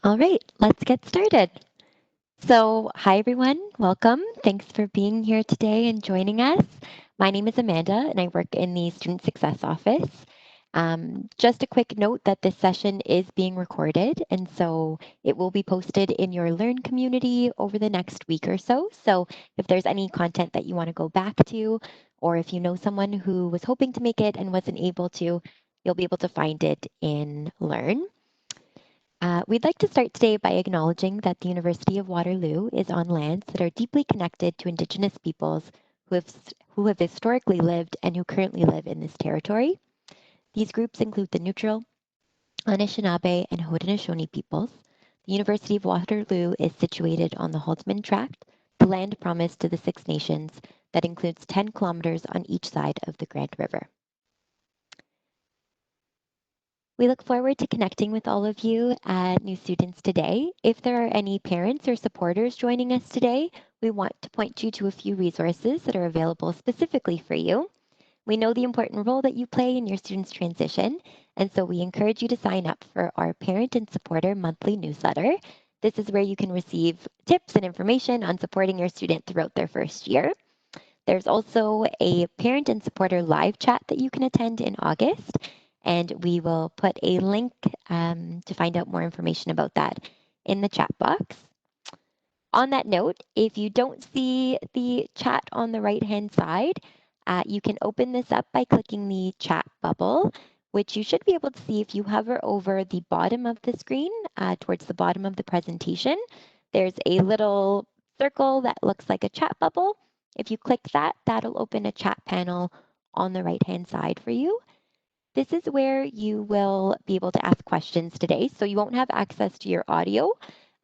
All right, let's get started. So, hi everyone, welcome. Thanks for being here today and joining us. My name is Amanda and I work in the Student Success Office. Just a quick note that this session is being recorded and so it will be posted in your Learn community over the next week or so. So, if there's any content that you want to go back to, or if you know someone who was hoping to make it and wasn't able to, you'll be able to find it in Learn. We'd like to start today by acknowledging that the University of Waterloo is on lands that are deeply connected to Indigenous peoples who have historically lived and who currently live in this territory. These groups include the Neutral, Anishinaabe, and Haudenosaunee peoples. The University of Waterloo is situated on the Haldeman Tract, the land promised to the Six Nations that includes 10 kilometers on each side of the Grand River. We look forward to connecting with all of you new students today. If there are any parents or supporters joining us today, we want to point you to a few resources that are available specifically for you. We know the important role that you play in your students' transition, and so we encourage you to sign up for our Parent and Supporter monthly newsletter. This is where you can receive tips and information on supporting your student throughout their first year. There's also a Parent and Supporter live chat that you can attend in August, and we will put a link to find out more information about that in the chat box. On that note, if you don't see the chat on the right-hand side, you can open this up by clicking the chat bubble, which you should be able to see if you hover over the bottom of the screen towards the bottom of the presentation. There's a little circle that looks like a chat bubble. If you click that, that'll open a chat panel on the right-hand side for you. This is where you will be able to ask questions today. So you won't have access to your audio,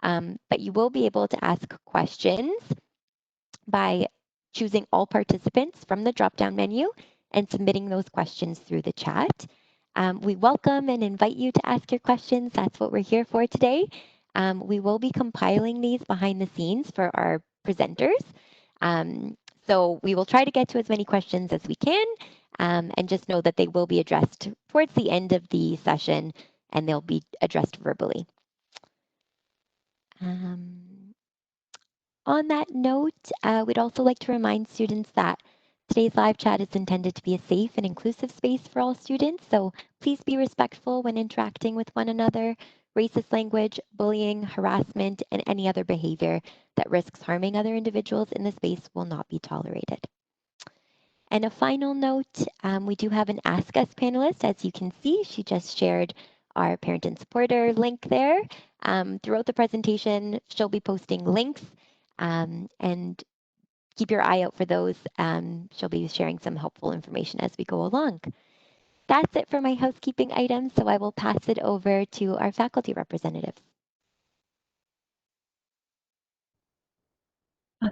but you will be able to ask questions by choosing all participants from the drop-down menu and submitting those questions through the chat. We welcome and invite you to ask your questions. That's what we're here for today. We will be compiling these behind the scenes for our presenters. So we will try to get to as many questions as we can, and just know that they will be addressed towards the end of the session and they'll be addressed verbally. On that note, we'd also like to remind students that today's live chat is intended to be a safe and inclusive space for all students, so please be respectful when interacting with one another. Racist language, bullying, harassment, and any other behavior that risks harming other individuals in the space will not be tolerated. And a final note, we do have an Ask Us panelist. As you can see, she just shared our parent and supporter link there. Throughout the presentation, she'll be posting links and keep your eye out for those. She'll be sharing some helpful information as we go along. That's it for my housekeeping items, so I will pass it over to our faculty representatives.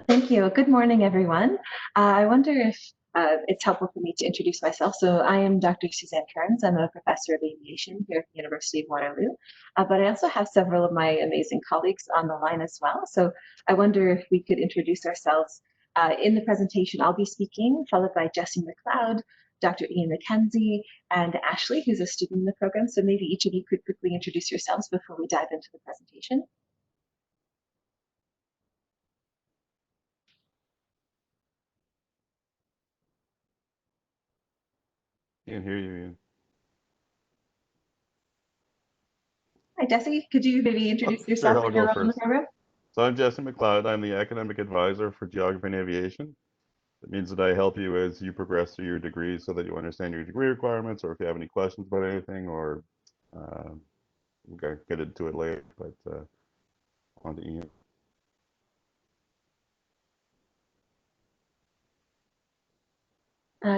Thank you. Good morning, everyone. I wonder if it's helpful for me to introduce myself. So I am Dr. Suzanne Kearns. I'm a professor of aviation here at the University of Waterloo, but I also have several of my amazing colleagues on the line as well. So I wonder if we could introduce ourselves. In the presentation, I'll be speaking, followed by Jessie MacLeod, Dr. Ian McKenzie, and Ashley, who's a student in the program. So maybe each of you could quickly introduce yourselves before we dive into the presentation. Can't hear you, Ian. Hi, Jessie. Could you maybe introduce Sure, yourself I'll and your go role in the first. program? So I'm Jesse MacLeod. I'm the academic advisor for Geography and Aviation. That means that I help you as you progress through your degree so that you understand your degree requirements, or if you have any questions about anything, or we'll get into it later, but on to Ian.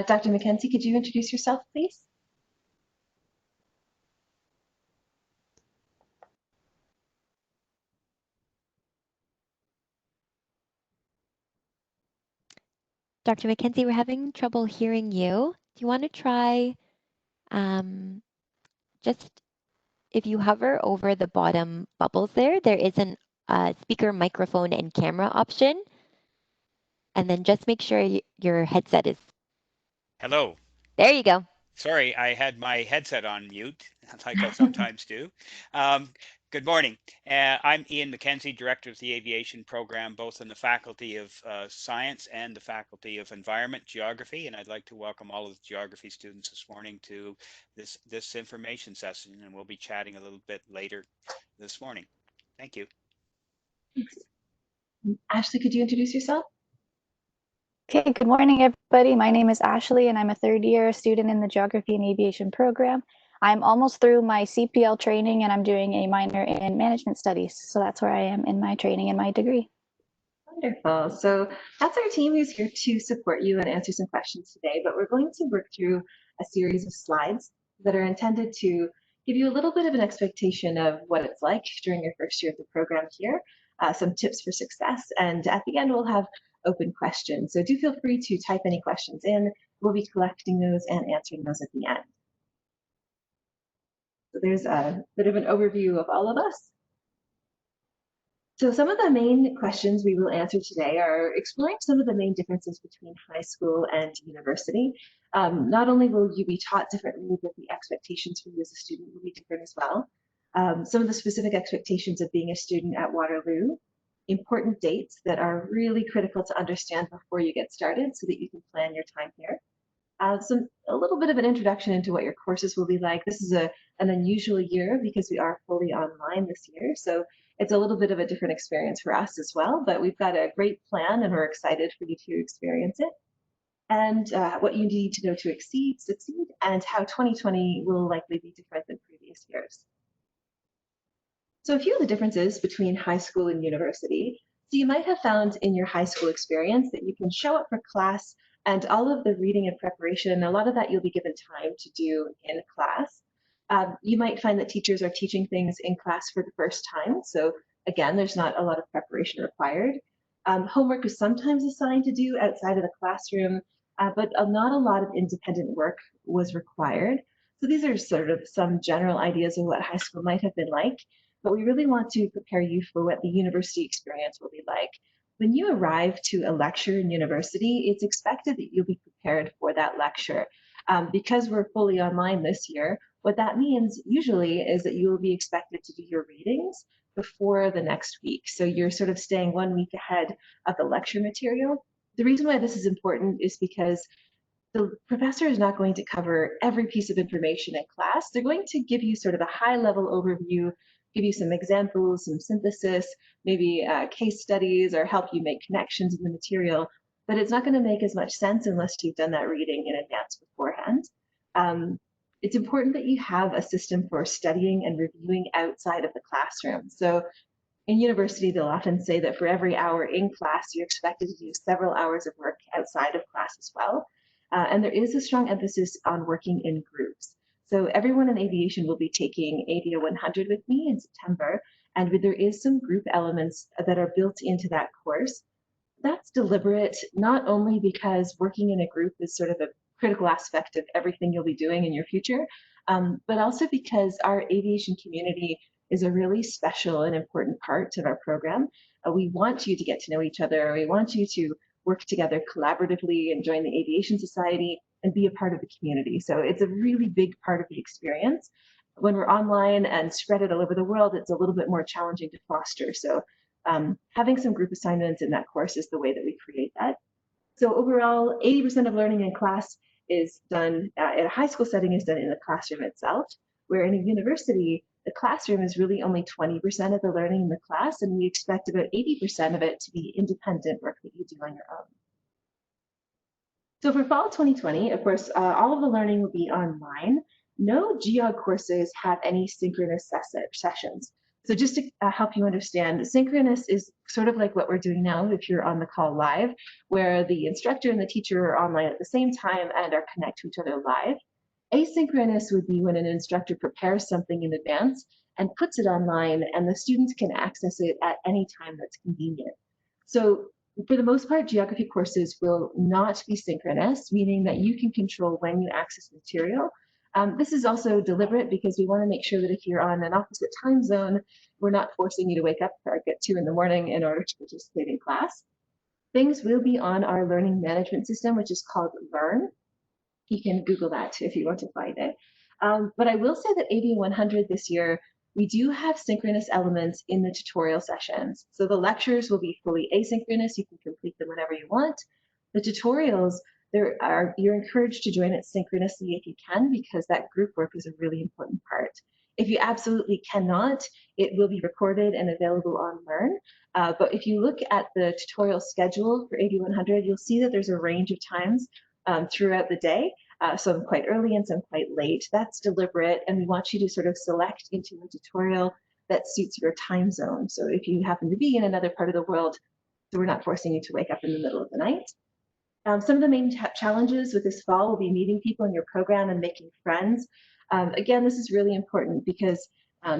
Dr. McKenzie, could you introduce yourself, please? Dr. McKenzie, we're having trouble hearing you. Do you want to try just if you hover over the bottom bubbles there is an speaker, microphone, and camera option. And then just make sure your headset is. Hello. There you go. Sorry, I had my headset on mute, like I sometimes do. Good morning. I'm Ian McKenzie, Director of the Aviation Program, both in the Faculty of Science and the Faculty of Environment, Geography, and I'd like to welcome all of the geography students this morning to this information session, and we'll be chatting a little bit later this morning. Thank you. Thanks. Ashley, could you introduce yourself? Okay, good morning, everybody. My name is Ashley, and I'm a third-year student in the Geography and Aviation program. I'm almost through my CPL training, and I'm doing a minor in management studies. So that's where I am in my training and my degree. Wonderful. So that's our team who's here to support you and answer some questions today, but we're going to work through a series of slides that are intended to give you a little bit of an expectation of what it's like during your first year of the program here, some tips for success, and at the end we'll have open questions. So do feel free to type any questions in. We'll be collecting those and answering those at the end. So there's a bit of an overview of all of us. So some of the main questions we will answer today are exploring some of the main differences between high school and university. Not only will you be taught differently, but the expectations for you as a student will be different as well. Some of the specific expectations of being a student at Waterloo, important dates that are really critical to understand before you get started so that you can plan your time here. A little bit of an introduction into what your courses will be like. This is an unusual year because we are fully online this year, so it's a little bit of a different experience for us as well, but we've got a great plan and we're excited for you to experience it. And what you need to know to succeed, and how 2020 will likely be different than previous years. So a few of the differences between high school and university. So you might have found in your high school experience that you can show up for class and all of the reading and preparation, a lot of that you'll be given time to do in class. You might find that teachers are teaching things in class for the first time. So again, there's not a lot of preparation required. Homework is sometimes assigned to do outside of the classroom, but not a lot of independent work was required. So these are sort of some general ideas of what high school might have been like, but we really want to prepare you for what the university experience will be like. When you arrive to a lecture in university, it's expected that you'll be prepared for that lecture. Because we're fully online this year, what that means usually is that you will be expected to do your readings before the next week. So you're sort of staying 1 week ahead of the lecture material. The reason why this is important is because the professor is not going to cover every piece of information in class. They're going to give you sort of a high level overview, give you some examples, some synthesis, maybe case studies, or help you make connections in the material. But it's not going to make as much sense unless you've done that reading in advance beforehand. It's important that you have a system for studying and reviewing outside of the classroom. So in university, they'll often say that for every hour in class, you're expected to do several hours of work outside of class as well. And there is a strong emphasis on working in groups. So everyone in aviation will be taking Avia 100 with me in September, and there is some group elements that are built into that course. That's deliberate, not only because working in a group is sort of a critical aspect of everything you'll be doing in your future, but also because our aviation community is a really special and important part of our program. We want you to get to know each other. We want you to work together collaboratively and join the Aviation Society and be a part of the community. So it's a really big part of the experience. When we're online and spread it all over the world, it's a little bit more challenging to foster. So having some group assignments in that course is the way that we create that. So overall, 80% of learning in class is done in a high school setting is done in the classroom itself, where in a university, the classroom is really only 20% of the learning in the class, and we expect about 80% of it to be independent work that you do on your own. So for fall 2020, of course, all of the learning will be online. No geog courses have any synchronous sessions. So just to help you understand, synchronous is sort of like what we're doing now if you're on the call live, where the instructor and the teacher are online at the same time and are connected to each other live. Asynchronous would be when an instructor prepares something in advance and puts it online, and the students can access it at any time that's convenient. So for the most part, geography courses will not be synchronous, meaning that you can control when you access material. This is also deliberate because we want to make sure that if you're on an opposite time zone, we're not forcing you to wake up at 2 in the morning in order to participate in class. Things will be on our learning management system, which is called Learn. You can Google that if you want to find it. But I will say that Avia 100 this year We do have synchronous elements in the tutorial sessions. So the lectures will be fully asynchronous. You can complete them whenever you want. The tutorials, you're encouraged to join it synchronously if you can, because that group work is a really important part. If you absolutely cannot, it will be recorded and available on Learn. But if you look at the tutorial schedule for AV100, you'll see that there's a range of times throughout the day. Some quite early and some quite late. That's deliberate, and we want you to sort of select into a tutorial that suits your time zone. So if you happen to be in another part of the world, so we're not forcing you to wake up in the middle of the night. Some of the main challenges with this fall will be meeting people in your program and making friends. Again, this is really important because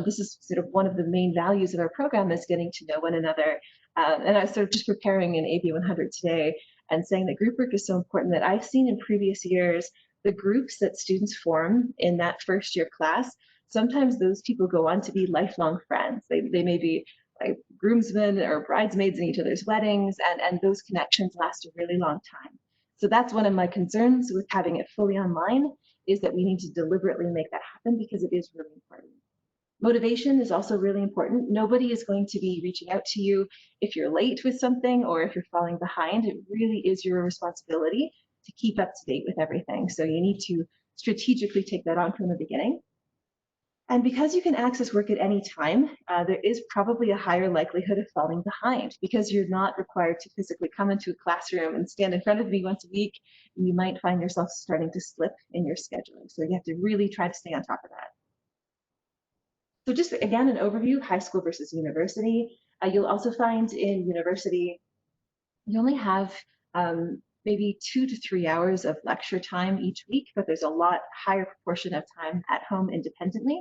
this is sort of one of the main values of our program, is getting to know one another. And I was sort of just preparing an AV100 today and saying that group work is so important that I've seen in previous years the groups that students form in that first year class, sometimes those people go on to be lifelong friends. They may be like groomsmen or bridesmaids in each other's weddings, and those connections last a really long time. So that's one of my concerns with having it fully online, is that we need to deliberately make that happen because it is really important. Motivation is also really important. Nobody is going to be reaching out to you if you're late with something or if you're falling behind. It really is your responsibility to keep up to date with everything. So you need to strategically take that on from the beginning. And because you can access work at any time, there is probably a higher likelihood of falling behind because you're not required to physically come into a classroom and stand in front of me once a week. And you might find yourself starting to slip in your scheduling. So you have to really try to stay on top of that. So just again, an overview, high school versus university. You'll also find in university, you only have maybe 2 to 3 hours of lecture time each week, but there's a lot higher proportion of time at home independently.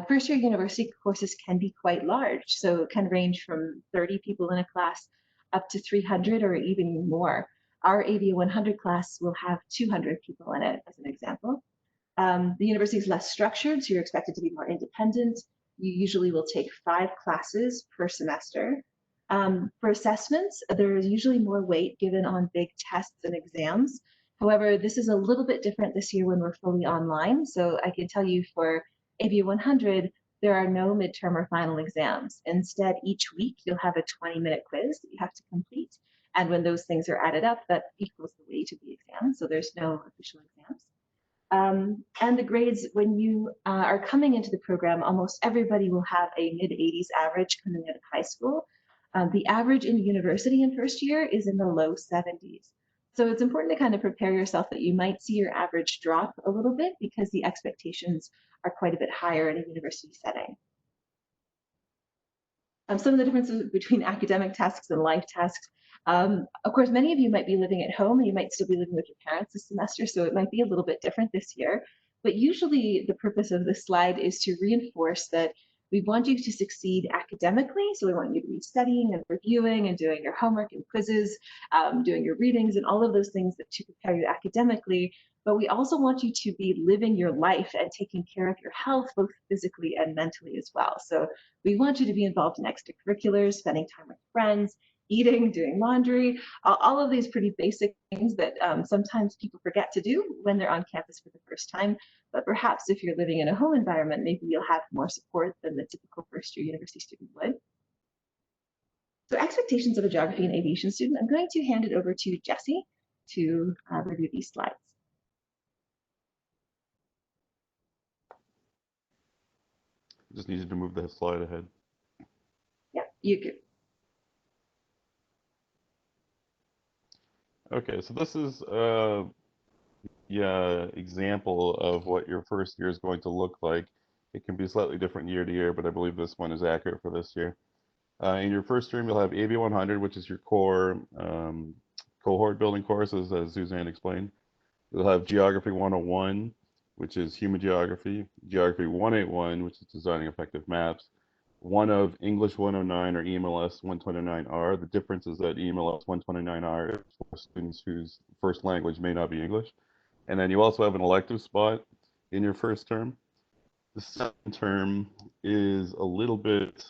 First year university courses can be quite large, so it can range from 30 people in a class up to 300 or even more. Our AV 100 class will have 200 people in it, as an example. The university is less structured, so you're expected to be more independent. You usually will take 5 classes per semester. For assessments, there is usually more weight given on big tests and exams. However, this is a little bit different this year when we're fully online. So I can tell you for AV 100, there are no midterm or final exams. Instead, each week you'll have a 20-minute quiz that you have to complete. And when those things are added up, that equals the weight of the exam. So there's no official exams. And the grades, when you are coming into the program, almost everybody will have a mid-80s average coming out of high school. The average in university in first year is in the low 70s. So it's important to kind of prepare yourself that you might see your average drop a little bit because the expectations are quite a bit higher in a university setting. Some of the differences between academic tasks and life tasks. Of course, many of you might be living at home and you might still be living with your parents this semester, so it might be a little bit different this year. But usually the purpose of this slide is to reinforce that we want you to succeed academically. So we want you to be studying and reviewing and doing your homework and quizzes, doing your readings and all of those things that to prepare you academically. But we also want you to be living your life and taking care of your health, both physically and mentally as well. So we want you to be involved in extracurriculars, spending time with friends, eating, doing laundry, all of these pretty basic things that sometimes people forget to do when they're on campus for the first time. But perhaps if you're living in a home environment, maybe you'll have more support than the typical first-year university student would. So expectations of a geography and aviation student, I'm going to hand it over to Jessie to review these slides. Just needed to move the slide ahead. Yeah, you could. Okay, so this is example of what your first year is going to look like. It can be slightly different year to year, but I believe this one is accurate for this year. In your first term, you'll have AV 100, which is your core cohort building courses, as Suzanne explained. You'll have Geography 101, which is human geography, Geography 181, which is designing effective maps, one of English 109 or EMLS 129R. The difference is that EMLS 129R is for students whose first language may not be English. And then you also have an elective spot in your first term. The second term is a little bit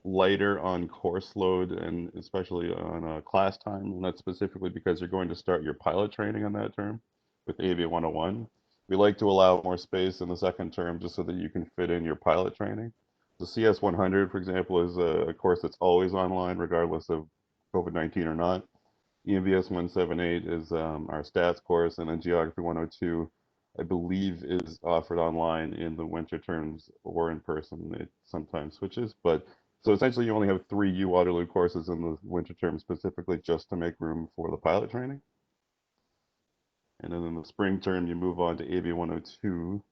lighter on course load and especially on class time. And that's specifically because you're going to start your pilot training on that term with AV 101. We like to allow more space in the second term just so that you can fit in your pilot training. The CS 100, for example, is a course that's always online, regardless of COVID-19 or not. EMVS 178 is our stats course, and then Geography 102, I believe, is offered online in the winter terms or in person. It sometimes switches, but so essentially you only have 3 Waterloo courses in the winter term specifically just to make room for the pilot training. And then in the spring term, you move on to AV 102.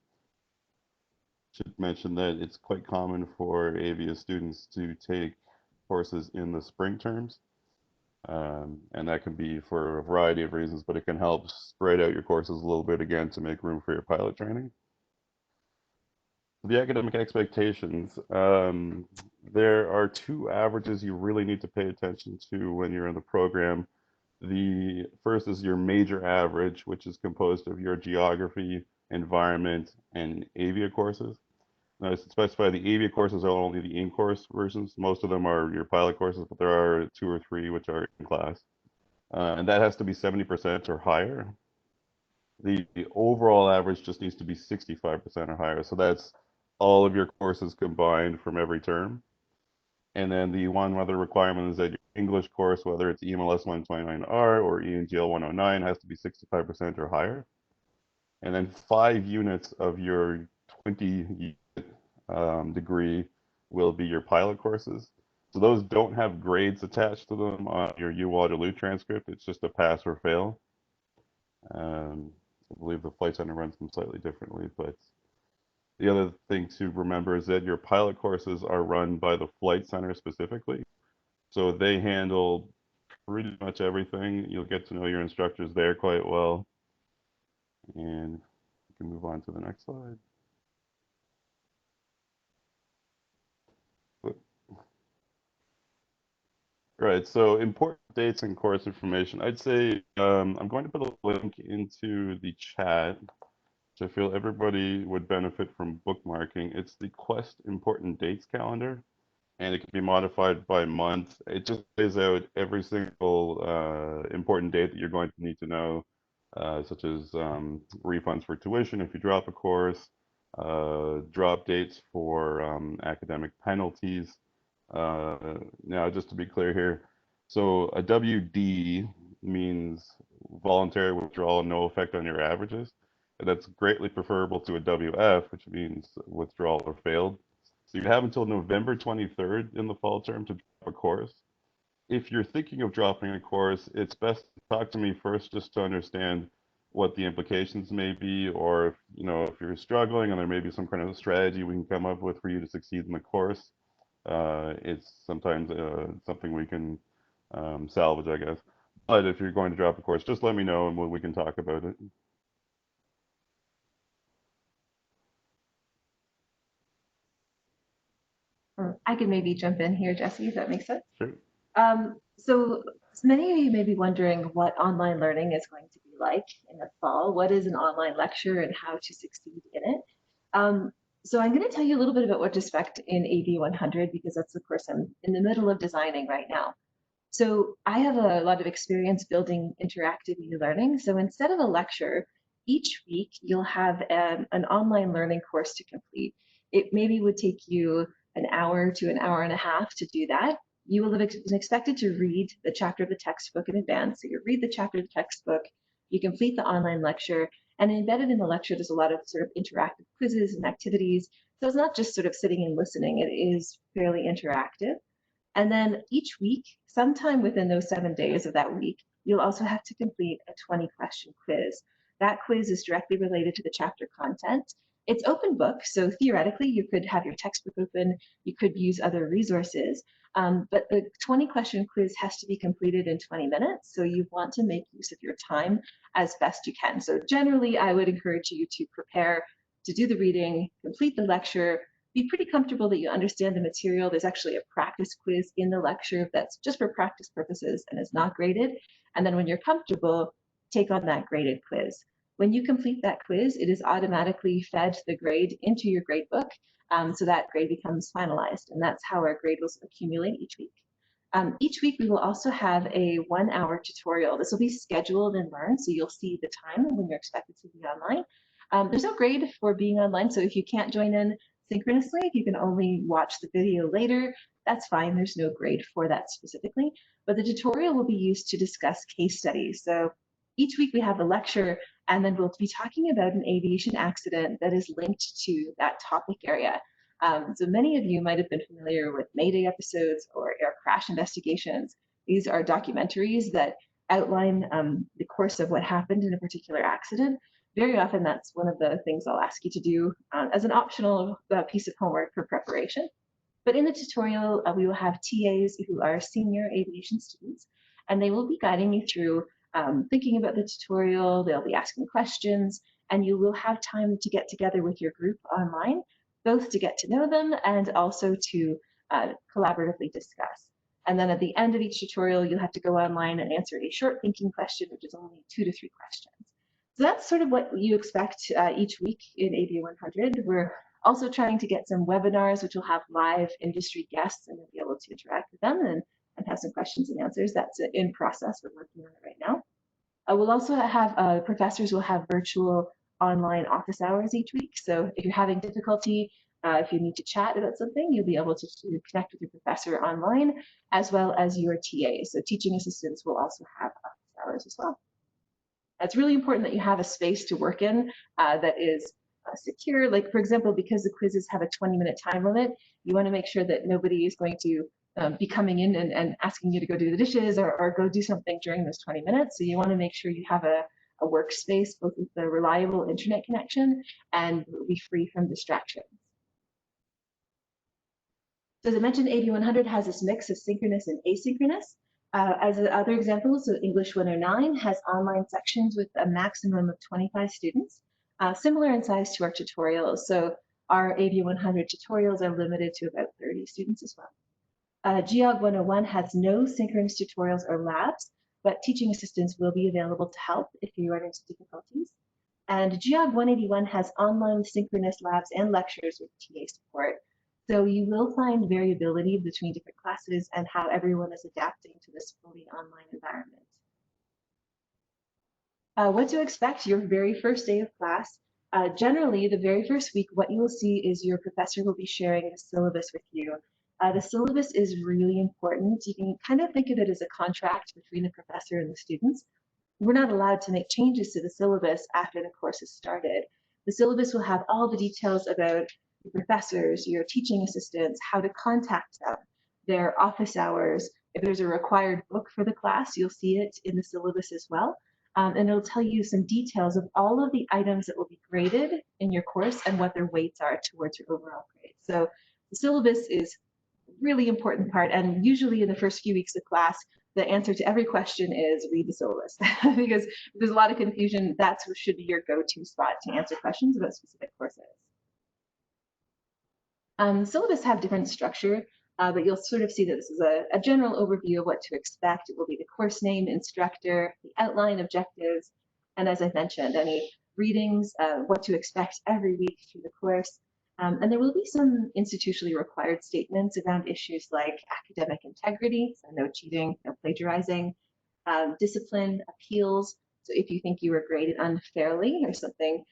Should mention that it's quite common for AVIA students to take courses in the spring terms. And that can be for a variety of reasons, but it can help spread out your courses a little bit again to make room for your pilot training. The academic expectations, there are 2 averages you really need to pay attention to when you're in the program. The first is your major average, which is composed of your geography, environment, and AVIA courses. Now, I should specify the AVIA courses are only the in-course versions. Most of them are your pilot courses, but there are 2 or 3 which are in class. And that has to be 70% or higher. The overall average just needs to be 65% or higher. So that's all of your courses combined from every term. And then the one other requirement is that your English course, whether it's EMLS 129R or ENGL 109, has to be 65% or higher. And then 5 units of your 20 degree will be your pilot courses. So those don't have grades attached to them on your U-Waterloo transcript. It's just a pass or fail. I believe the Flight Center runs them slightly differently, but the other thing to remember is that your pilot courses are run by the Flight Center specifically. So they handle pretty much everything. You'll get to know your instructors there quite well. And we can move on to the next slide. Right, so important dates and course information. I'd say I'm going to put a link into the chat, which I feel everybody would benefit from bookmarking. It's the Quest Important Dates calendar, and it can be modified by month. It just lays out every single important date that you're going to need to know, such as refunds for tuition if you drop a course, drop dates for academic penalties. Now, just to be clear here, so a WD means voluntary withdrawal, no effect on your averages. And that's greatly preferable to a WF, which means withdrawal or failed. So you have until November 23rd in the fall term to drop a course. If you're thinking of dropping a course, it's best to talk to me first just to understand what the implications may be, or if if you're struggling and there may be some kind of strategy we can come up with for you to succeed in the course. It's sometimes something we can salvage, I guess. But if you're going to drop a course, just let me know and we can talk about it. I could maybe jump in here, Jesse, if that makes sense. Sure. So many of you may be wondering what online learning is going to be like in the fall. What is an online lecture and how to succeed in it? So I'm going to tell you a little bit about what to expect in AV 100 because that's the course I'm in the middle of designing right now. So I have a lot of experience building interactive e-learning. So instead of a lecture, each week you'll have an online learning course to complete. It maybe would take you an hour to an hour and a half to do that. You will have been expected to read the chapter of the textbook in advance. So you read the chapter of the textbook, you complete the online lecture, and embedded in the lecture, there's a lot of sort of interactive quizzes and activities. So it's not just sort of sitting and listening, it is fairly interactive. And then each week, sometime within those 7 days of that week, you'll also have to complete a 20-question quiz. That quiz is directly related to the chapter content. It's open book, so theoretically you could have your textbook open, you could use other resources, but the 20-question quiz has to be completed in 20 minutes, so you want to make use of your time as best you can. So generally, I would encourage you to prepare to do the reading, complete the lecture, be pretty comfortable that you understand the material. There's actually a practice quiz in the lecture that's just for practice purposes and is not graded. And then when you're comfortable, take on that graded quiz. When you complete that quiz, it is automatically fed the grade into your gradebook, so that grade becomes finalized. And that's how our grade will accumulate each week, we will also have a 1-hour tutorial. This will be scheduled and learned, so you'll see the time when you're expected to be online. There's no grade for being online, so if you can't join in synchronously, if you can only watch the video later, that's fine. There's no grade for that specifically, but the tutorial will be used to discuss case studies. So each week we have a lecture, and then we'll be talking about an aviation accident that is linked to that topic area. So many of you might have been familiar with Mayday episodes or air crash investigations. These are documentaries that outline the course of what happened in a particular accident. Very often that's one of the things I'll ask you to do as an optional piece of homework for preparation. But in the tutorial, we will have TAs who are senior aviation students, and they will be guiding you through thinking about the tutorial. They'll be asking questions, and you will have time to get together with your group online, both to get to know them and also to collaboratively discuss. And then at the end of each tutorial, you'll have to go online and answer a short thinking question, which is only 2 to 3 questions. So that's sort of what you expect each week in AV 100. We're also trying to get some webinars, which will have live industry guests, and you'll be able to interact with them and have some questions and answers. That's in process. We're working on it right now. We'll also have professors will have virtual online office hours each week. So if you're having difficulty, if you need to chat about something, you'll be able to connect with your professor online, as well as your TA. So teaching assistants will also have office hours as well. It's really important that you have a space to work in that is secure. Like, for example, because the quizzes have a 20-minute time limit, you want to make sure that nobody is going to be coming in and asking you to go do the dishes or go do something during those 20 minutes. So you want to make sure you have a workspace, both with a reliable internet connection and be free from distractions. So as I mentioned, AV 100 has this mix of synchronous and asynchronous. As other examples, so English 109 has online sections with a maximum of 25 students, similar in size to our tutorials. So our AV 100 tutorials are limited to about 30 students as well. Geog 101 has no synchronous tutorials or labs, but teaching assistants will be available to help if you run into difficulties. And Geog 181 has online synchronous labs and lectures with TA support. So you will find variability between different classes and how everyone is adapting to this fully online environment. What to expect your very first day of class. Generally, the very first week, what you will see is your professor will be sharing the syllabus with you. The syllabus is really important. You can kind of think of it as a contract between the professor and the students. We're not allowed to make changes to the syllabus after the course is started. The syllabus will have all the details about your professors, your teaching assistants, how to contact them, their office hours. If there's a required book for the class, you'll see it in the syllabus as well. And it'll tell you some details of all of the items that will be graded in your course and what their weights are towards your overall grade. So the syllabus is a really important part, and usually in the first few weeks of class, the answer to every question is read the syllabus. Because there's a lot of confusion, that's what should be your go-to spot to answer questions about specific courses. Syllabus have different structure, but you'll sort of see that this is a general overview of what to expect. It will be the course name, instructor, the outline, objectives, and as I mentioned, any readings, what to expect every week through the course. And there will be some institutionally required statements around issues like academic integrity, so no cheating, no plagiarizing, discipline, appeals. So if you think you were graded unfairly or something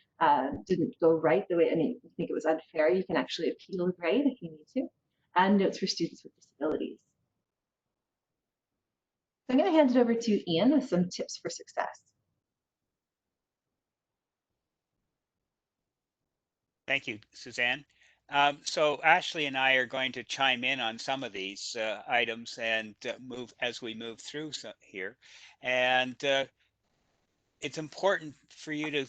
didn't go right the way, and you think it was unfair, you can actually appeal a grade if you need to, and notes for students with disabilities. So I'm going to hand it over to Ian with some tips for success. Thank you, Suzanne. So Ashley and I are going to chime in on some of these items and move as we move through here. And it's important for you to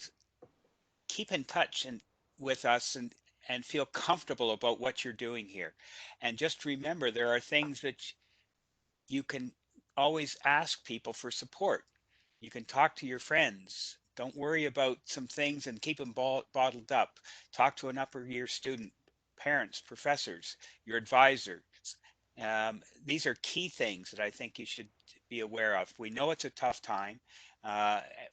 keep in touch with us and feel comfortable about what you're doing here. And just remember, there are things that you can always ask people for support. You can talk to your friends. Don't worry about some things and keep them bottled up. Talk to an upper year student, parents, professors, your advisors. These are key things that I think you should be aware of. We know it's a tough time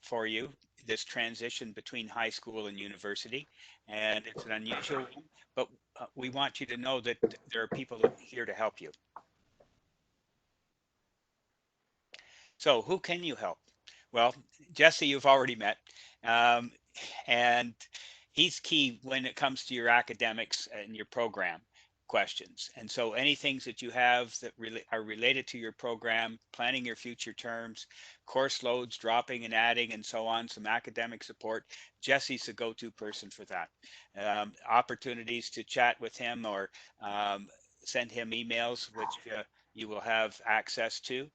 for you, this transition between high school and university, and it's an unusual one, but we want you to know that there are people here to help you. So who can you help? Well, Jesse, you've already met. And he's key when it comes to your academics and your program questions. And so any things that you have that really are related to your program, planning your future terms, course loads, dropping and adding, and so on, some academic support, Jesse's the go-to person for that. Opportunities to chat with him or send him emails, which you will have access to.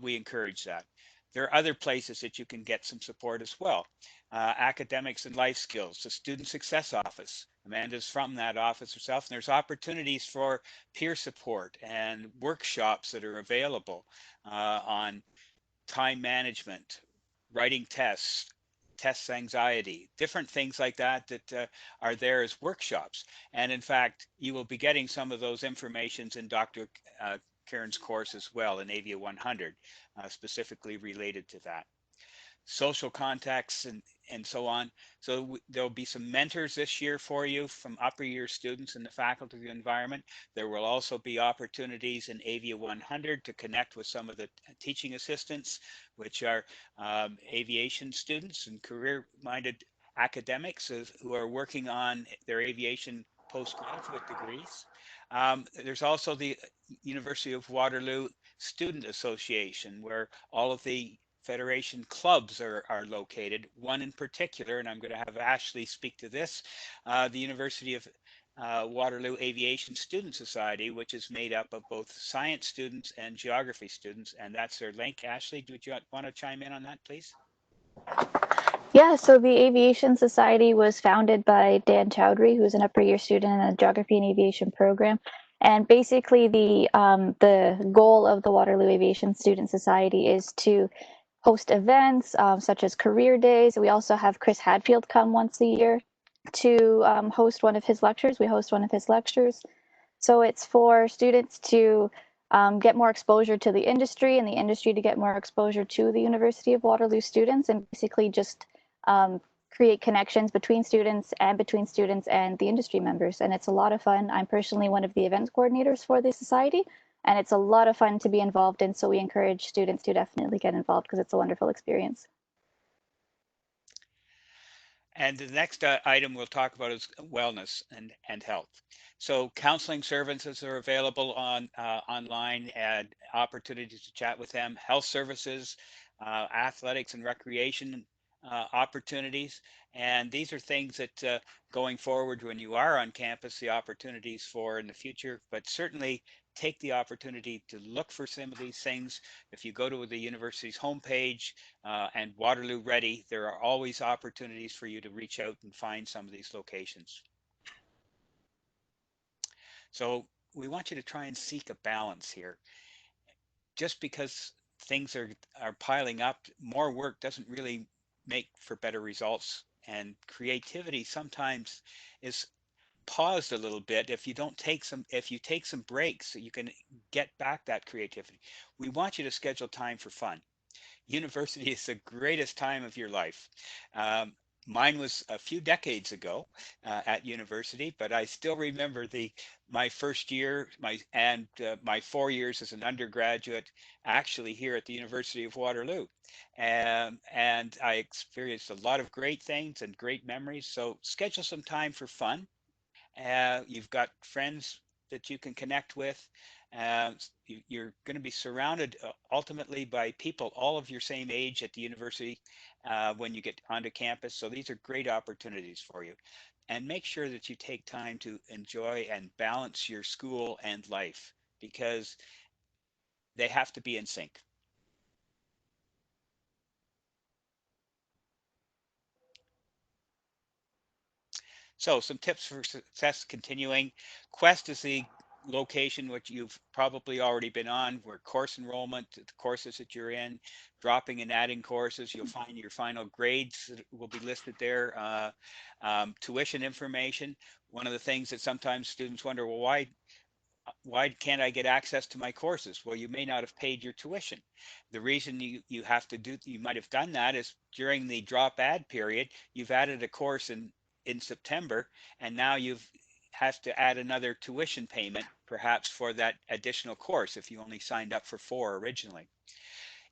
We encourage that. There are other places that you can get some support as well. Academics and life skills, the Student Success Office. Amanda's from that office herself, and there's opportunities for peer support and workshops that are available on time management, writing tests, test anxiety, different things like that that are there as workshops. And in fact, you will be getting some of those informations in Dr. Kearns' course as well in Avia 100, specifically related to that. Social contacts and so on. So there'll be some mentors this year for you from upper year students in the faculty environment. There will also be opportunities in Avia 100 to connect with some of the teaching assistants, which are aviation students and career-minded academics who are working on their aviation postgraduate degrees. There's also the University of Waterloo Student Association, where all of the Federation clubs are located. One in particular, and I'm going to have Ashley speak to this, the University of Waterloo Aviation Student Society, which is made up of both science students and geography students, and that's their link. Ashley, would you want to chime in on that, please? Yeah, so the Aviation Society was founded by Dan Chowdhury, who's an upper year student in the Geography and Aviation program. And basically, the goal of the Waterloo Aviation Student Society is to host events such as career days. We also have Chris Hadfield come once a year to host one of his lectures. We host one of his lectures. So it's for students to get more exposure to the industry and the industry to get more exposure to the University of Waterloo students and basically just create connections between students and the industry members. And it's a lot of fun. I'm personally one of the events coordinators for the society, and it's a lot of fun to be involved in. So we encourage students to definitely get involved because it's a wonderful experience. And the next item we'll talk about is wellness and health. So counseling services are available on online and opportunities to chat with them. Health services, athletics and recreation opportunities. And these are things that going forward when you are on campus, the opportunities for in the future, but certainly take the opportunity to look for some of these things. If you go to the university's homepage and Waterloo Ready, there are always opportunities for you to reach out and find some of these locations. So we want you to try and seek a balance here. Just because things are piling up, more work doesn't really make for better results. And creativity sometimes is paused a little bit if you take some breaks so you can get back that creativity. We want you to schedule time for fun. University is the greatest time of your life. Um, Mine was a few decades ago at university, but I still remember my first year, my 4 years as an undergraduate, actually here at the University of Waterloo, and I experienced a lot of great things and great memories. So schedule some time for fun. You've got friends that you can connect with. You're going to be surrounded ultimately by people all of your same age at the university when you get onto campus. So these are great opportunities for you. And make sure that you take time to enjoy and balance your school and life because they have to be in sync. So some tips for success continuing. Quest is the location which you've probably already been on, where course enrollment, the courses that you're in, dropping and adding courses, you'll find your final grades that will be listed there. Tuition information. One of the things that sometimes students wonder, well, why can't I get access to my courses? Well, you may not have paid your tuition. The reason you might have done that is during the drop add period, you've added a course in September, and now you've have to add another tuition payment, perhaps for that additional course if you only signed up for 4 originally.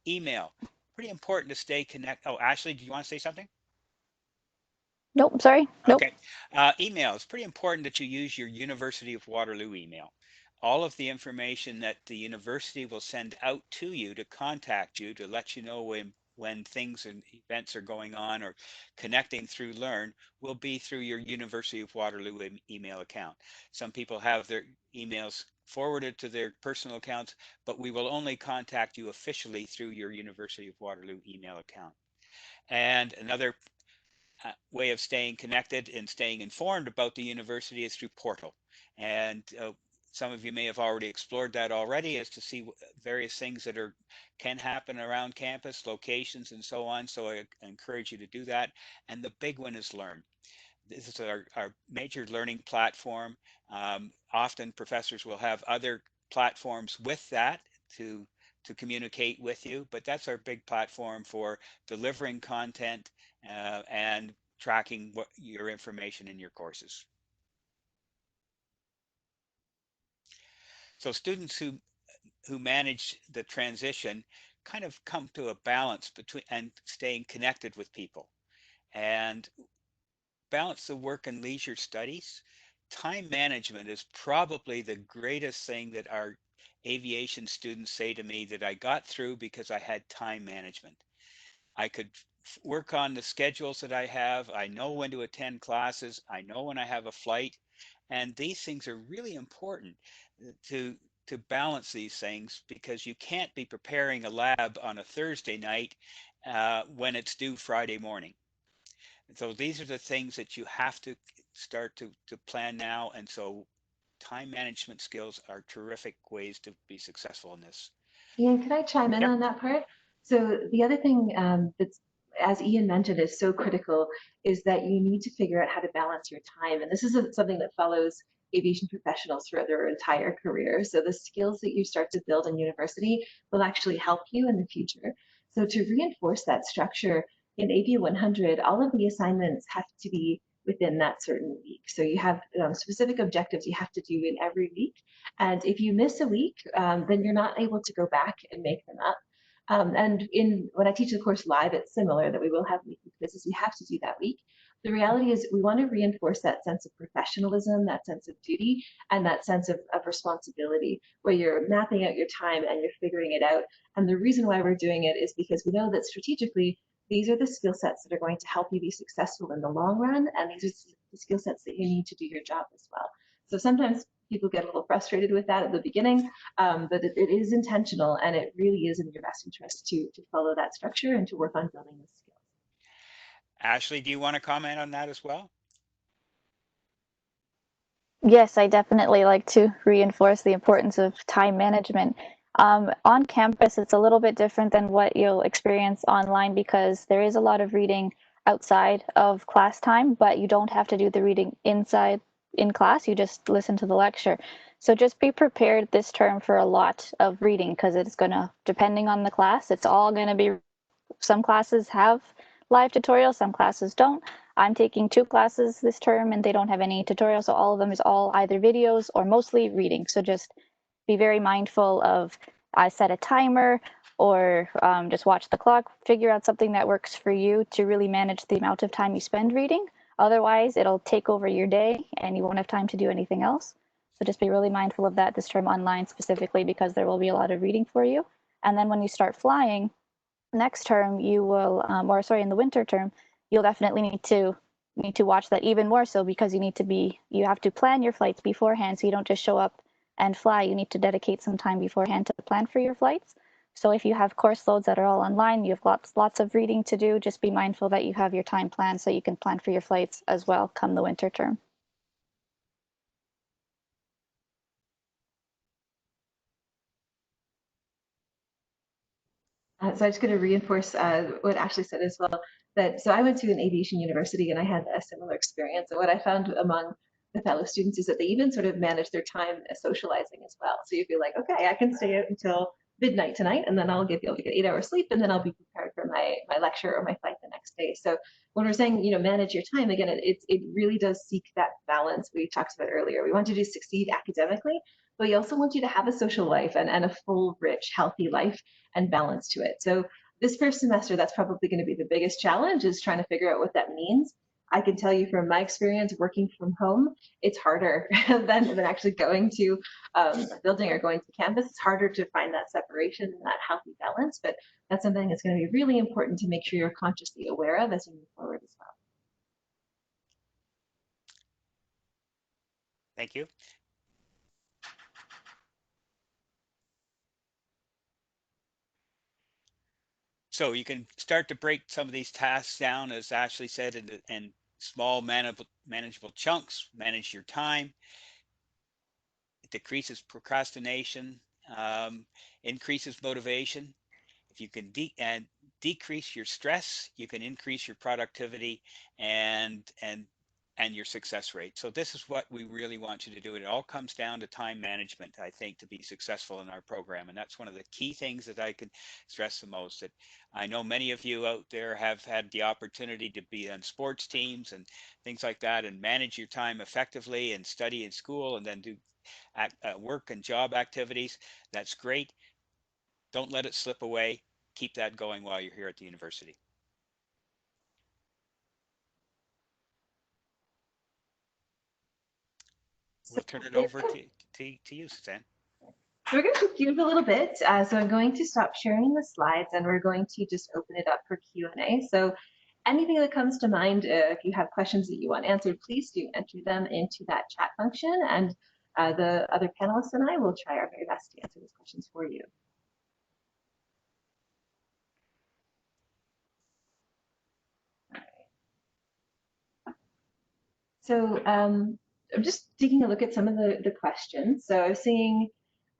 Email, pretty important to stay connected. Oh, Ashley, do you want to say something? Nope, sorry. Nope. Okay. Email. It's pretty important that you use your University of Waterloo email. All of the information that the university will send out to you to contact you to let you know when things and events are going on or connecting through Learn will be through your University of Waterloo email account. Some people have their emails forwarded to their personal accounts, but we will only contact you officially through your University of Waterloo email account. And another way of staying connected and staying informed about the university is through Portal. And some of you may have already explored that already as to see various things that can happen around campus, locations, and so on. So I encourage you to do that. And the big one is Learn. This is our major learning platform. Often professors will have other platforms with that to communicate with you, but that's our big platform for delivering content and tracking your information in your courses. So students who manage the transition kind of come to a balance between and staying connected with people and balance the work and leisure studies. Time management is probably the greatest thing that our aviation students say to me that I got through because I had time management. I could work on the schedules that I have. I know when to attend classes. I know when I have a flight. And these things are really important to balance these things because you can't be preparing a lab on a Thursday night when it's due Friday morning. So these are the things that you have to start to plan now. And so time management skills are terrific ways to be successful in this. Ian, could I chime in Yep. on that part? So the other thing that's, as Ian mentioned, is so critical is that you need to figure out how to balance your time. And this is something that follows aviation professionals throughout their entire career. So the skills that you start to build in university will actually help you in the future. So to reinforce that structure in AV 100, all of the assignments have to be within that certain week. So you have specific objectives you have to do in every week. And if you miss a week, then you're not able to go back and make them up. And when I teach the course live, it's similar that we will have weekly quizzes. We have to do that week. The reality is we want to reinforce that sense of professionalism, that sense of duty, and that sense of responsibility where you're mapping out your time and you're figuring it out. And the reason why we're doing it is because we know that strategically, these are the skill sets that are going to help you be successful in the long run. And these are the skill sets that you need to do your job as well. So sometimes people get a little frustrated with that at the beginning, but it is intentional and it really is in your best interest to follow that structure and to work on building the skills. Ashley, do you want to comment on that as well? Yes, I definitely like to reinforce the importance of time management. On campus, it's a little bit different than what you'll experience online because there is a lot of reading outside of class time, but you don't have to do the reading inside in class. You just listen to the lecture. So just be prepared this term for a lot of reading because it's going to, depending on the class, it's all going to be, some classes have live tutorials, some classes don't. I'm taking 2 classes this term and they don't have any tutorials, so all of them is all either videos or mostly reading. So just be very mindful of, I set a timer or just watch the clock, figure out something that works for you to really manage the amount of time you spend reading. Otherwise, it'll take over your day and you won't have time to do anything else. So just be really mindful of that this term online specifically because there will be a lot of reading for you. And then when you start flying, next term you will, or sorry, in the winter term, you'll definitely need to watch that even more so because you have to plan your flights beforehand so you don't just show up and fly. You need to dedicate some time beforehand to plan for your flights. So if you have course loads that are all online, you have lots of reading to do, just be mindful that you have your time planned so you can plan for your flights as well come the winter term. So I'm just going to reinforce what Ashley said as well. So I went to an aviation university and I had a similar experience. And what I found among the fellow students is that they even sort of manage their time as socializing as well. So you'd be like, okay, I can stay out until midnight tonight, and then I'll be able to get 8 hours sleep, and then I'll be prepared for my lecture or my flight the next day. So when we're saying, manage your time, again, it really does seek that balance we talked about earlier. We want you to succeed academically, but we also want you to have a social life and a full, rich, healthy life and balance to it. So this first semester, that's probably going to be the biggest challenge, is trying to figure out what that means. I can tell you from my experience working from home, it's harder than actually going to a building or going to campus. It's harder to find that separation and that healthy balance, but that's something that's going to be really important to make sure you're consciously aware of as you move forward as well. Thank you. So you can start to break some of these tasks down, as Ashley said, in small manageable chunks. Manage your time. It decreases procrastination, increases motivation. If you can decrease your stress, you can increase your productivity and your success rate. So this is what we really want you to do. It all comes down to time management, I think, to be successful in our program. And that's one of the key things that I can stress the most. That I know many of you out there have had the opportunity to be on sports teams and things like that, and manage your time effectively and study in school and then do work and job activities. That's great. Don't let it slip away. Keep that going while you're here at the university. We'll turn it over to you, Suzanne. So we're going to shift gears a little bit. So I'm going to stop sharing the slides and we're going to just open it up for Q&A. So anything that comes to mind, if you have questions that you want answered, please do enter them into that chat function, and the other panelists and I will try our very best to answer those questions for you. So I'm just taking a look at some of the questions. So I was seeing,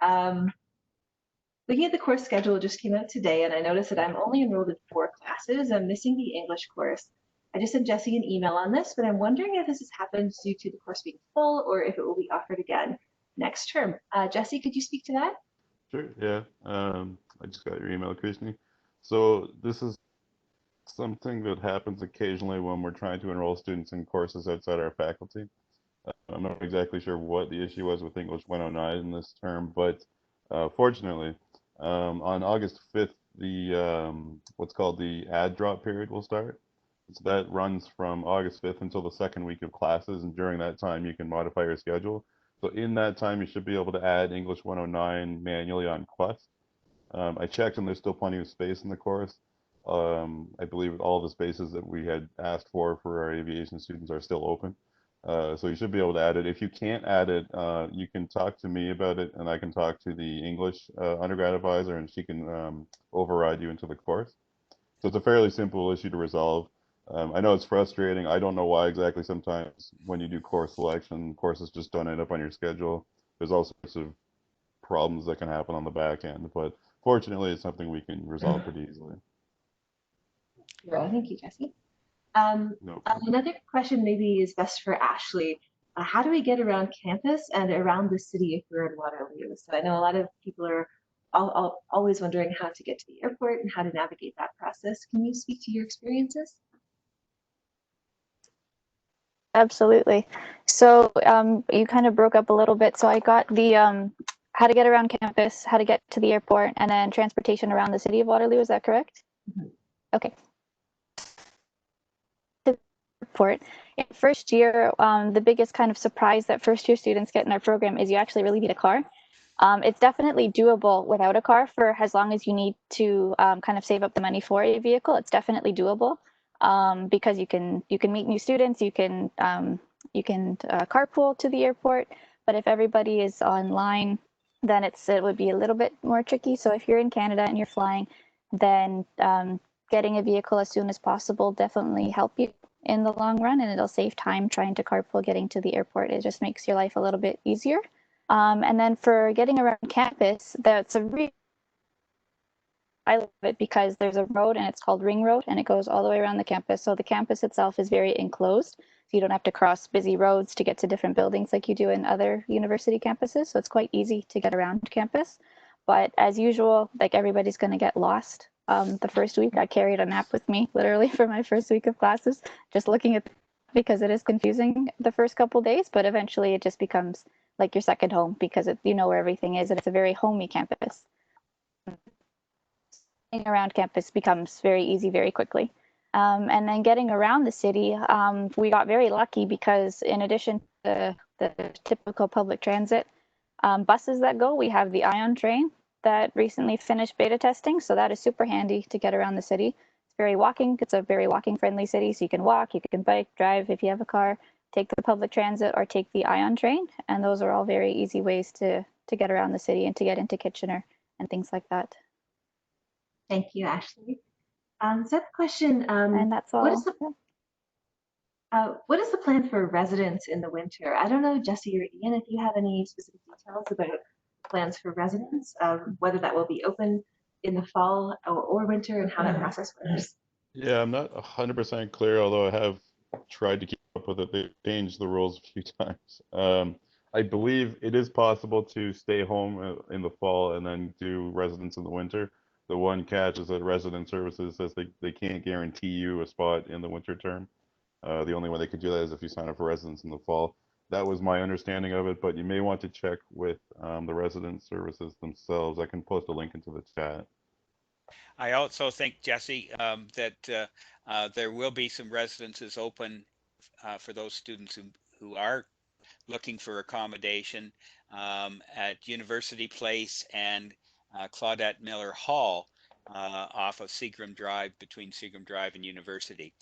looking at the course schedule, just came out today, and I noticed that I'm only enrolled in 4 classes. I'm missing the English course. I just sent Jesse an email on this, but I'm wondering if this has happened due to the course being full or if it will be offered again next term. Jesse, could you speak to that? Sure, yeah. I just got your email, Krishni. So this is something that happens occasionally when we're trying to enroll students in courses outside our faculty. I'm not exactly sure what the issue was with English 109 in this term, but fortunately, on August 5th, the what's called the add drop period will start. So that runs from August 5th until the second week of classes, and during that time, you can modify your schedule. So in that time, you should be able to add English 109 manually on Quest. I checked, and there's still plenty of space in the course. I believe all the spaces that we had asked for our aviation students are still open. So you should be able to add it. If you can't add it, you can talk to me about it, and I can talk to the English undergrad advisor, and she can override you into the course. So it's a fairly simple issue to resolve. I know it's frustrating. I don't know why exactly. Sometimes when you do course selection, courses just don't end up on your schedule. There's all sorts of problems that can happen on the back end, but fortunately, it's something we can resolve pretty easily. Well, thank you, Jesse. No. Another question maybe is best for Ashley. How do we get around campus and around the city if we're in Waterloo? So I know a lot of people are always wondering how to get to the airport and how to navigate that process. Can you speak to your experiences? Absolutely. So you kind of broke up a little bit. So I got the how to get around campus, how to get to the airport, and then transportation around the city of Waterloo. Is that correct? Mm-hmm. Okay. The airport. In first year, the biggest kind of surprise that first year students get in our program is you actually really need a car. It's definitely doable without a car for as long as you need to kind of save up the money for a vehicle. It's definitely doable because you can meet new students, you can carpool to the airport. But if everybody is online, then it would be a little bit more tricky. So if you're in Canada and you're flying, then getting a vehicle as soon as possible definitely help you in the long run, and it'll save time trying to carpool getting to the airport. It just makes your life a little bit easier. And then for getting around campus, that's I love it because there's a road and it's called Ring Road and it goes all the way around the campus. So the campus itself is very enclosed. So you don't have to cross busy roads to get to different buildings like you do in other university campuses. So it's quite easy to get around campus. But as usual, like everybody's going to get lost. The first week I carried a map with me literally for my first week of classes, just looking at because it is confusing the first couple days, but eventually it just becomes like your second home because you know where everything is and it's a very homey campus. Around campus becomes very easy very quickly. And then getting around the city, we got very lucky because in addition to the typical public transit buses that go, we have the Ion train that recently finished beta testing. So that is super handy to get around the city. It's a very walking friendly city. So you can walk, you can bike, drive if you have a car, take the public transit or take the Ion train. And those are all very easy ways to get around the city and to get into Kitchener and things like that. Thank you, Ashley. So I have a question. And that's all. What is the plan for residents in the winter? I don't know, Jesse or Ian, if you have any specific details about plans for residents, whether that will be open in the fall or winter and how that process works. Yeah, I'm not 100% clear, although I have tried to keep up with it. They've changed the rules a few times. I believe it is possible to stay home in the fall and then do residence in the winter. The one catch is that resident services says they can't guarantee you a spot in the winter term. The only way they could do that is if you sign up for residence in the fall. That was my understanding of it, but you may want to check with the resident services themselves. I can post a link into the chat. I also think, Jesse, that there will be some residences open for those students who are looking for accommodation at University Place and Claudette Miller Hall off of Seagram Drive, between Seagram Drive and University.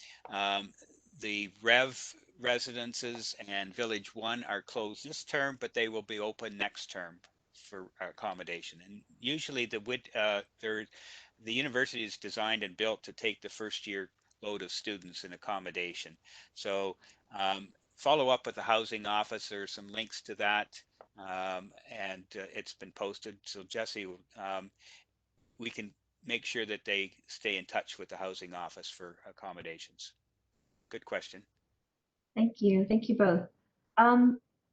The Rev residences and Village One are closed this term, but they will be open next term for accommodation. And usually the university is designed and built to take the first year load of students in accommodation. So follow up with the housing office. There are some links to that, and it's been posted. So Jesse, we can make sure that they stay in touch with the housing office for accommodations. Good question. Thank you both.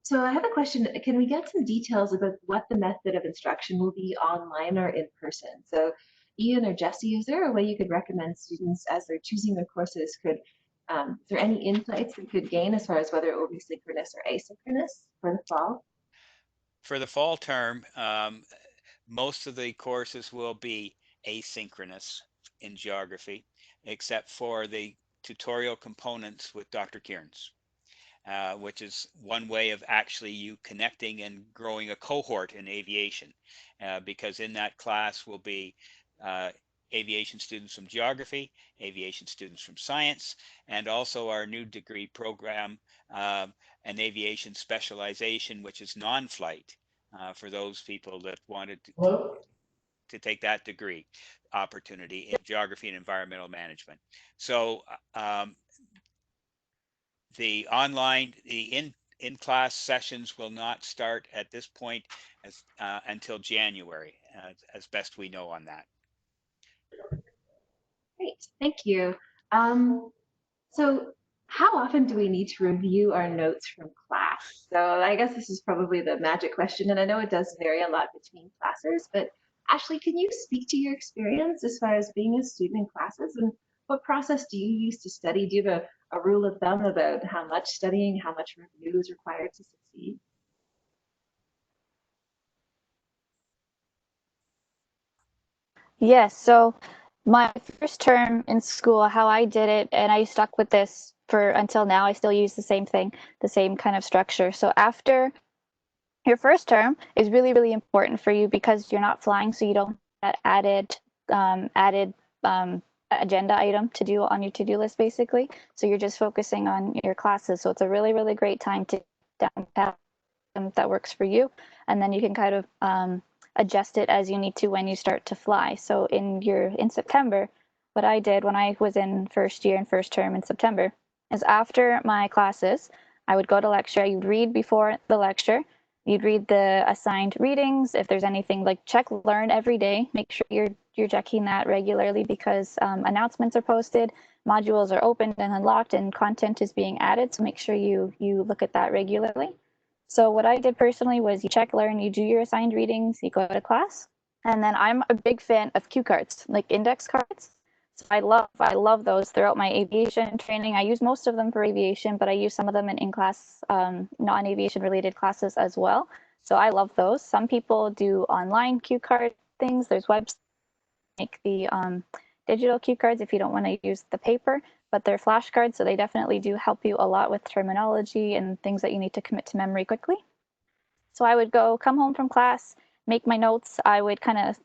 So I have a question. Can we get some details about what the method of instruction will be, online or in person? So Ian or Jesse, is there a way you could recommend students as they're choosing their courses is there any insights they could gain as far as whether it will be synchronous or asynchronous for the fall? For the fall term, most of the courses will be asynchronous in geography, except for the tutorial components with Dr. Kearns, which is one way of actually you connecting and growing a cohort in aviation, because in that class will be aviation students from geography, aviation students from science, and also our new degree program, an aviation specialization, which is non-flight, for those people that wanted to take that degree opportunity in geography and environmental management. So the in-class sessions will not start at this point until January, as best we know on that. Great, thank you. So how often do we need to review our notes from class? So I guess this is probably the magic question, and I know it does vary a lot between classes, but Ashley, can you speak to your experience as far as being a student in classes, and what process do you use to study? Do you have a rule of thumb about how much studying, how much review is required to succeed? Yes, so my first term in school, how I did it, and I stuck with this for until now, I still use the same thing, the same kind of structure. So after your first term is really, really important for you because you're not flying, so you don't have that added agenda item to do on your to-do list, basically. So you're just focusing on your classes. So it's a really, really great time to down path that works for you, and then you can kind of adjust it as you need to when you start to fly. So in September, what I did when I was in first year and first term in September is after my classes, I would go to lecture. You'd read before the lecture. You'd read the assigned readings. If there's anything like check learn every day, make sure you're checking that regularly because announcements are posted, modules are opened and unlocked, and content is being added. So make sure you look at that regularly. So what I did personally was you check, learn, you do your assigned readings, you go to class. And then I'm a big fan of cue cards, like index cards. So I love those throughout my aviation training. I use most of them for aviation, but I use some of them in class, non-aviation related classes as well. So I love those. Some people do online cue card things. There's websites make the digital cue cards if you don't want to use the paper, but they're flashcards, so they definitely do help you a lot with terminology and things that you need to commit to memory quickly. So I would come home from class, make my notes. I would kind of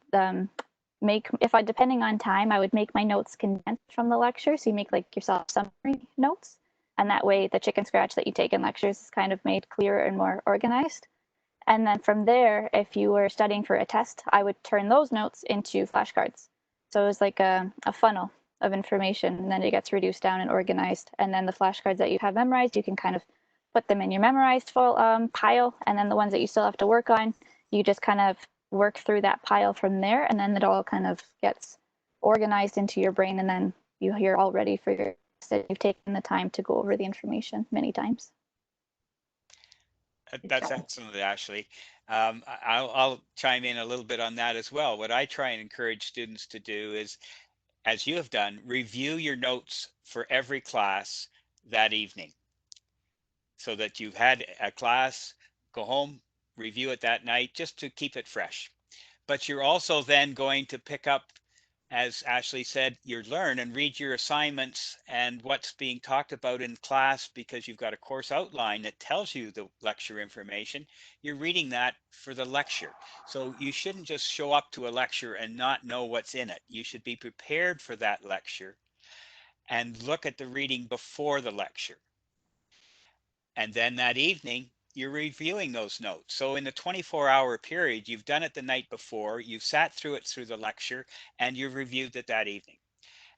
depending on time, I would make my notes condensed from the lecture. So you make like yourself summary notes, and that way the chicken scratch that you take in lectures is kind of made clearer and more organized. And then from there, if you were studying for a test, I would turn those notes into flashcards. So it was like a funnel of information, and then it gets reduced down and organized. And then the flashcards that you have memorized, you can kind of put them in your memorized pile, and then the ones that you still have to work on, you just kind of work through that pile from there, and then it all kind of gets organized into your brain, and then you're all ready for your test. You've taken the time to go over the information many times. That's excellent, Ashley. I'll chime in a little bit on that as well. What I try and encourage students to do is, as you have done, review your notes for every class that evening, so that you've had a class, go home, review it that night, just to keep it fresh. But you're also then going to pick up, as Ashley said, you learn and read your assignments and what's being talked about in class, because you've got a course outline that tells you the lecture information. You're reading that for the lecture. So you shouldn't just show up to a lecture and not know what's in it. You should be prepared for that lecture and look at the reading before the lecture. And then that evening, you're reviewing those notes. So in the 24-hour period, you've done it the night before, you've sat through it through the lecture, and you've reviewed it that evening.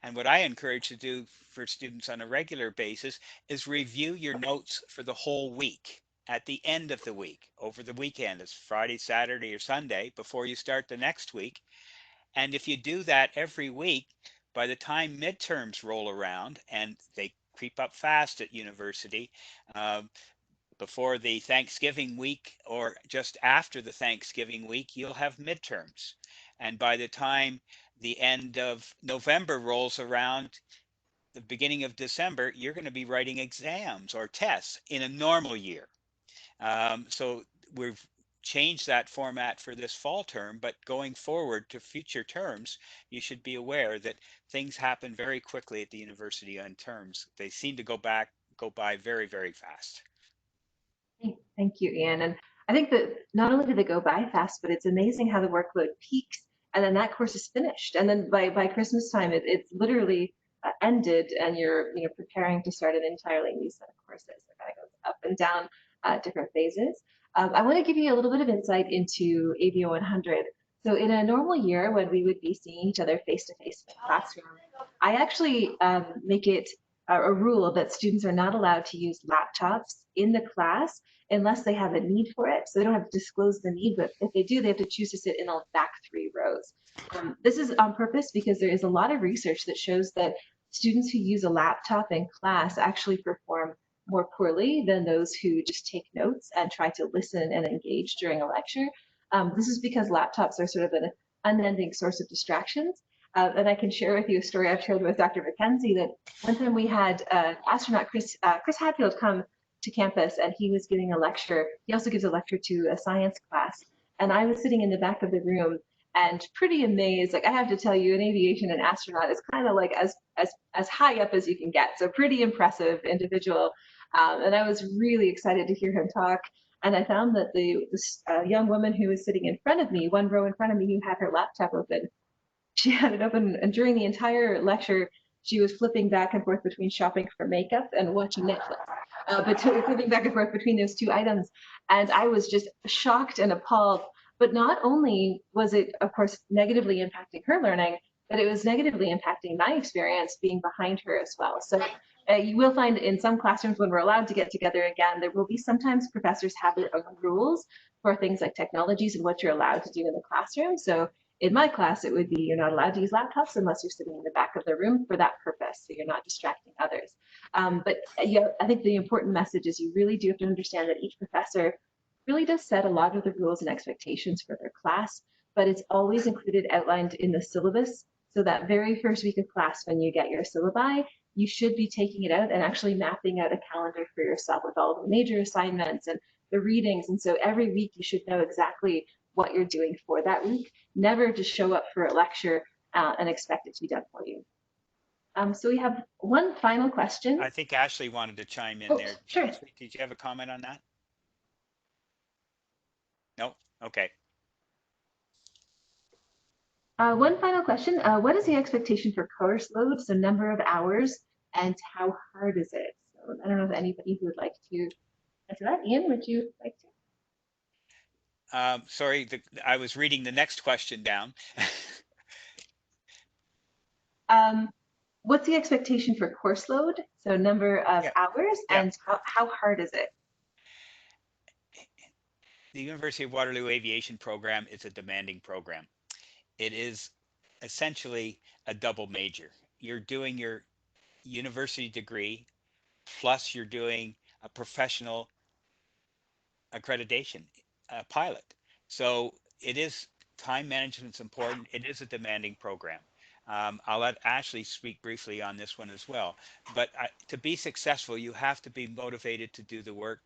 And what I encourage to do for students on a regular basis is review your notes for the whole week. At the end of the week, over the weekend, it's Friday, Saturday, or Sunday, before you start the next week. And if you do that every week, by the time midterms roll around, and they creep up fast at university, before the Thanksgiving week or just after the Thanksgiving week, you'll have midterms. And by the time the end of November rolls around, the beginning of December, you're going to be writing exams or tests in a normal year. So we've changed that format for this fall term, but going forward to future terms, you should be aware that things happen very quickly at the university on terms. They seem to go by very, very fast. Thank you, Ian. And I think that not only do they go by fast, but it's amazing how the workload peaks and then that course is finished. And then by Christmas time, it's literally ended, and you're preparing to start an entirely new set of courses. So it kind of goes up and down different phases. I want to give you a little bit of insight into AVO 100. So in a normal year, when we would be seeing each other face to face in the classroom, I actually make it a rule that students are not allowed to use laptops in the class unless they have a need for it. So they don't have to disclose the need, but if they do, they have to choose to sit in the back 3 rows. This is on purpose because there is a lot of research that shows that students who use a laptop in class actually perform more poorly than those who just take notes and try to listen and engage during a lecture. This is because laptops are sort of an unending source of distractions. And I can share with you a story I've shared with Dr. McKenzie, that one time we had astronaut Chris Hadfield come to campus, and he was giving a lecture. He also gives a lecture to a science class. And I was sitting in the back of the room and pretty amazed. Like, I have to tell you, in aviation, an astronaut is kind of like as high up as you can get. So pretty impressive individual. And I was really excited to hear him talk. And I found that this young woman who was sitting in front of me, one row in front of me, who had her laptop open, she had it open, and during the entire lecture, she was flipping back and forth between shopping for makeup and watching Netflix, but flipping back and forth between those 2 items. And I was just shocked and appalled. But not only was it, of course, negatively impacting her learning, but it was negatively impacting my experience being behind her as well. So you will find in some classrooms, when we're allowed to get together again, there will be sometimes professors have their own rules for things like technologies and what you're allowed to do in the classroom. So in my class, it would be you're not allowed to use laptops unless you're sitting in the back of the room for that purpose, so you're not distracting others. But I think the important message is you really do have to understand that each professor really does set a lot of the rules and expectations for their class, but it's always included, outlined in the syllabus. So that very first week of class, when you get your syllabi, you should be taking it out and actually mapping out a calendar for yourself with all the major assignments and the readings. And so every week you should know exactly what you're doing for that week. Never just show up for a lecture and expect it to be done for you. So we have one final question. I think Ashley wanted to chime in Oh, there. sure. Ashley, did you have a comment on that? No? Okay. One final question. What is the expectation for course load? So number of hours and how hard is it? So I don't know if anybody who would like to answer that. Ian, would you like to? Sorry, I was reading the next question down. What's the expectation for course load? So number of Yeah. hours Yeah. and how hard is it? The University of Waterloo Aviation program is a demanding program. It is essentially a double major. You're doing your university degree, plus you're doing a professional accreditation, a pilot. So it is, time management's important. It is a demanding program. I'll let Ashley speak briefly on this one as well. But to be successful, you have to be motivated to do the work.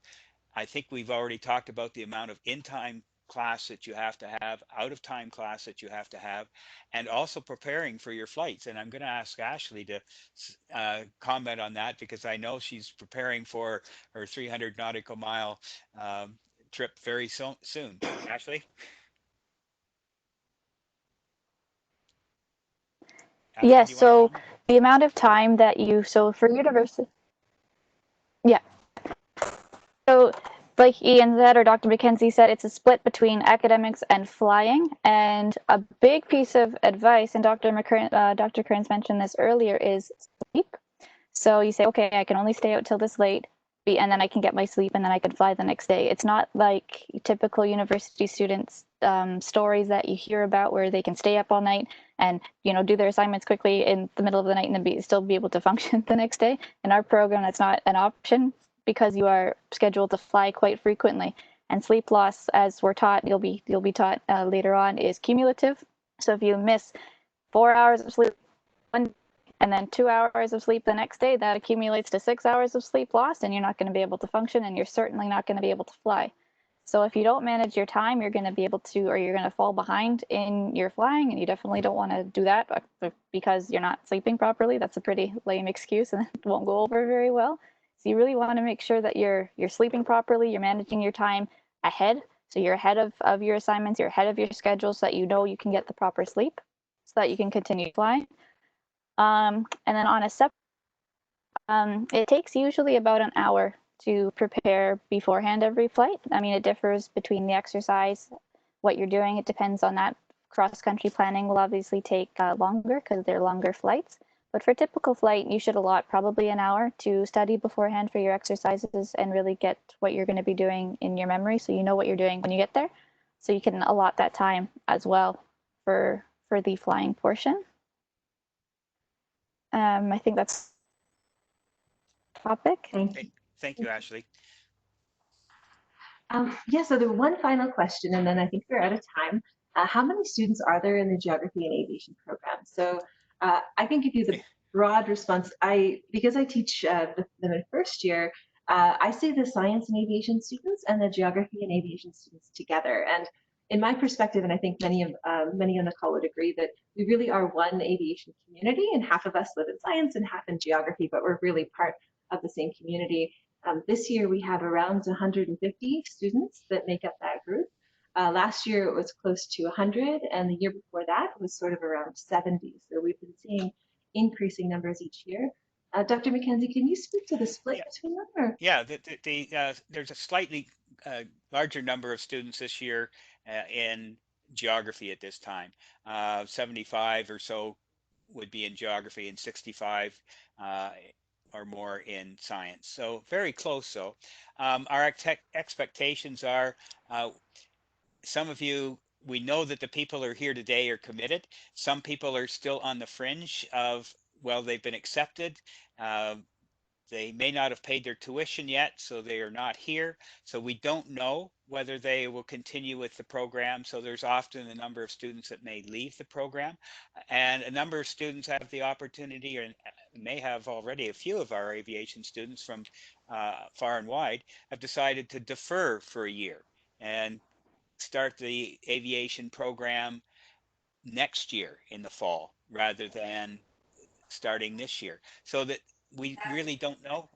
I think we've already talked about the amount of in-time class that you have to have, out of time class that you have to have, and also preparing for your flights. And I'm going to ask Ashley to comment on that, because I know she's preparing for her 300 nautical mile trip very soon. Ashley? Ashley, Yes, do you want to so comment? the amount of time that so for university, yeah. So like Ian said, or Dr. McKenzie said, it's a split between academics and flying. And a big piece of advice, and Dr. Kearns mentioned this earlier, is sleep. So you say, okay, I can only stay out till this late, and then I can get my sleep, and then I can fly the next day. It's not like typical university students stories that you hear about where they can stay up all night and do their assignments quickly in the middle of the night and then still be able to function the next day. In our program, that's not an option because you are scheduled to fly quite frequently. And sleep loss, as we're taught, you'll be taught later on, is cumulative. So if you miss 4 hours of sleep one and then 2 hours of sleep the next day, that accumulates to 6 hours of sleep lost, and you're not going to be able to function, and you're certainly not going to be able to fly. So if you don't manage your time, you're going to be able to, or you're going to fall behind in your flying, and you definitely don't want to do that because you're not sleeping properly. That's a pretty lame excuse, and it won't go over very well. So you really want to make sure that you're sleeping properly, you're managing your time ahead. So you're ahead of your assignments, you're ahead of your schedule so that you know you can get the proper sleep so that you can continue flying. And then on a separate, it takes usually about an hour to prepare beforehand every flight. I mean, it differs between the exercise, what you're doing. It depends on that. Cross-country planning will obviously take longer because they're longer flights. But for a typical flight, you should allot probably an hour to study beforehand for your exercises and really get what you're going to be doing in your memory so you know what you're doing when you get there. So you can allot that time as well for the flying portion. I think that's topic. Thank you, Ashley. Yeah, so the one final question, and then I think we're out of time. How many students are there in the Geography and Aviation program? So I can give you the broad response. Because I teach them in first year, I say the science and aviation students and the geography and aviation students together. And in my perspective, and I think many on the call would agree, that we really are one aviation community, and half of us live in science and half in geography, but we're really part of the same community. This year we have around 150 students that make up that group. Last year it was close to 100, and the year before that was sort of around 70. So we've been seeing increasing numbers each year. Dr. McKenzie, can you speak to the split between them? Or? Yeah, there's a slightly larger number of students this year in geography at this time. 75 or so would be in geography and 65 or more in science. So very close. So our expectations are some of you, we know that the people who are here today are committed. Some people are still on the fringe of, well, they've been accepted. They may not have paid their tuition yet, so they are not here. So we don't know whether they will continue with the program. So there's often a number of students that may leave the program, and a number of students have the opportunity, or may have already. A few of our aviation students from far and wide have decided to defer for a year and start the aviation program next year in the fall rather than starting this year, so that we really don't know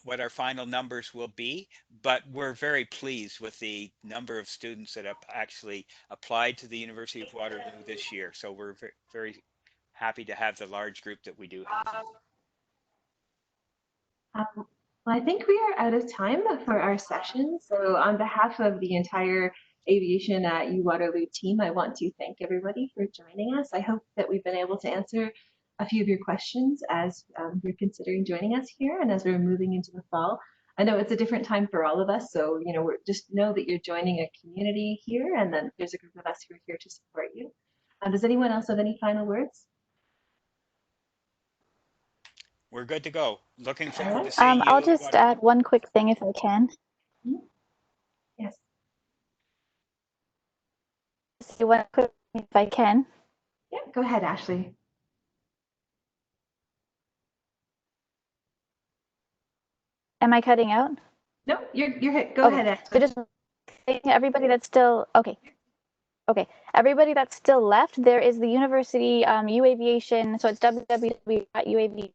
what our final numbers will be, but we're very pleased with the number of students that have actually applied to the University of Waterloo this year. So we're very happy to have the large group that we do have. Well, I think we are out of time for our session. So on behalf of the entire Aviation at U Waterloo team, I want to thank everybody for joining us. I hope that we've been able to answer a few of your questions as you're considering joining us here and as we're moving into the fall. I know it's a different time for all of us, so we're just know that you're joining a community here, and then there's a group of us who are here to support you. Does anyone else have any final words? We're good to go. Looking forward to seeing you. I'll just add one quick thing if I can. Yes. Say one quick thing if I can. Yeah, go ahead, Ashley. Am I cutting out? No, you're go Okay. ahead, Ashley. So just everybody that's still okay. Everybody that's still left, there is the University UAviation. So it's www.uav.com,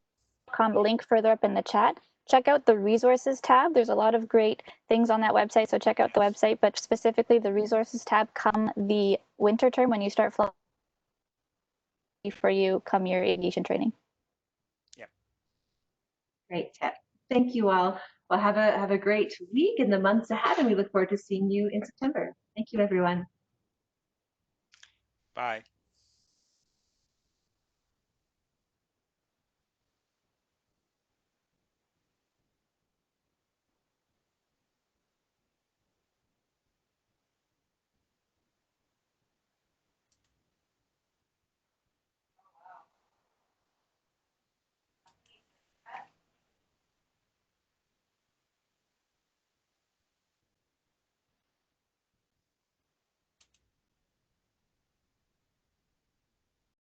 link further up in the chat. Check out the resources tab. There's a lot of great things on that website, so check out the website, but specifically the resources tab come the winter term when you start flying for you come your aviation training. Yep. Great tip. Thank you all. Well, have a great week in the months ahead, and we look forward to seeing you in September. Thank you, everyone. Bye.